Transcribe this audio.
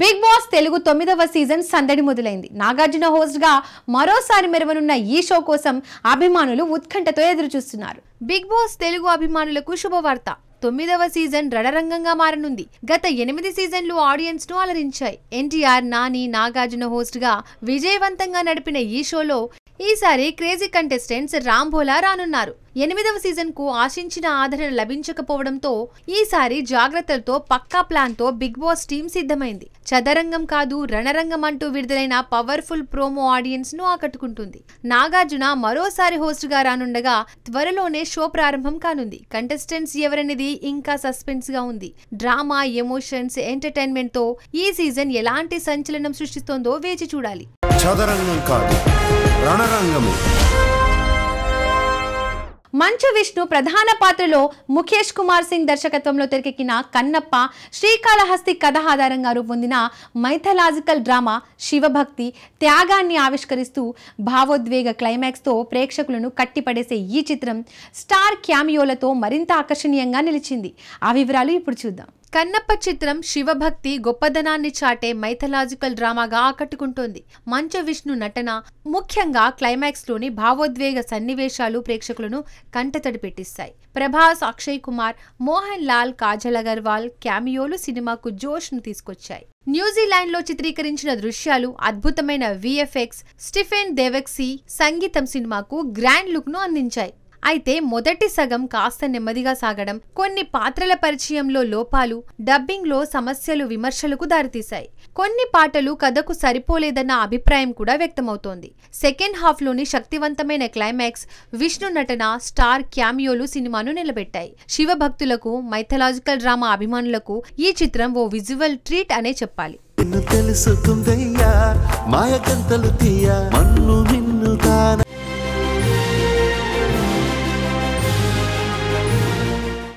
Big boss Telugu 9వ season సందడి మొదలైంది. Nagarjuna host గా మరోసారి మెరవనున్న ఈ షో కోసం అభిమానులు ఉత్కంఠతో ఎదురుచూస్తున్నారు. బిగ్ బాస్ తెలుగు అభిమానులకు శుభవార్త. 9వ సీజన్ రణరంగంగా మారనుంది. గత 8 సీజన్లు ఆడియన్స్ ను అలరించాయి. ఎన్టీఆర్, నాని, నాగార్జున హోస్ట్ గా విజయవంతంగా నడిపిన ఈ షోలో ఈసారి క్రేజీ కంటెస్టెంట్స్ రాంభోలా రానున్నారు. 8వ సీజన్ కు ఆశించిన ఆదరణ లభించకపోవడంతో ఈసారి జాగ్రత్తలతో పక్కా ప్లాన్ తో బిగ్ బాస్ టీం సిద్ధమైంది. చదరంగం కాదు రణరంగం అంటూ విడుదలైన పవర్ఫుల్ ప్రోమో ఆడియన్స్ ను ఆకట్టుకుంటుంది. నాగార్జున మరోసారి హోస్ట్ గా రానుండగా త్వరలోనే షో ప్రారంభం కానుంది. కంటెస్టెంట్స్ ఎవరనేది ఇంకా సస్పెన్స్ గా ఉంది. డ్రామా, ఎమోషన్స్, ఎంటర్టైన్మెంట్ తో ఈ సీజన్ ఎలాంటి సంచలనం సృష్టిస్తోందో వేచి చూడాలి. చదరంగం కాదు, రణరంగము. మంచు విష్ణు ప్రధాన పాత్రలో ముఖేష్ కుమార్ సింగ్ దర్శకత్వంలో తెరకెక్కిన కన్నప్ప శ్రీకాళహస్తి కథ ఆధారంగా రూపొందిన మైథలాజికల్ డ్రామా శివభక్తి త్యాగాన్ని ఆవిష్కరిస్తూ భావోద్వేగ క్లైమాక్స్తో ప్రేక్షకులను కట్టిపడేసే ఈ చిత్రం స్టార్ క్యామియోలతో మరింత ఆకర్షణీయంగా నిలిచింది. ఆ వివరాలు ఇప్పుడు చూద్దాం. కన్నప్ప చిత్రం శివభక్తి గొప్పదనాన్ని చాటే మైథలాజికల్ డ్రామాగా ఆకట్టుకుంటోంది. మంచు విష్ణు నటన, ముఖ్యంగా క్లైమాక్స్ లోని భావోద్వేగ సన్నివేశాలు ప్రేక్షకులను కంటతడి పెట్టిస్తాయి. ప్రభాస్, అక్షయ్ కుమార్, మోహన్ లాల్, కాజల్ అగర్వాల్ క్యామియోలు సినిమాకు జోష్ ను తీసుకొచ్చాయి. న్యూజిలాండ్ లో చిత్రీకరించిన దృశ్యాలు, అద్భుతమైన విఎఫ్ఎక్స్, స్టీఫెన్ దేవెక్సీ సంగీతం సినిమాకు గ్రాండ్ లుక్ ను అందించాయి. అయితే మొదటి సగం కాస్త నెమ్మదిగా సాగడం, కొన్ని పాత్రల పరిచయంలో లోపాలు, డబ్బింగ్ లో సమస్యలు విమర్శలకు దారితీశాయి. కొన్ని పాటలు కథకు సరిపోలేదన్న అభిప్రాయం కూడా వ్యక్తమవుతోంది. సెకండ్ హాఫ్ లోని శక్తివంతమైన క్లైమాక్స్, విష్ణు నటన, స్టార్ క్యామియోలు సినిమాను నిలబెట్టాయి. శివభక్తులకు, మైథలాజికల్ డ్రామా అభిమానులకు ఈ చిత్రం ఓ విజువల్ ట్రీట్ అనే చెప్పాలి.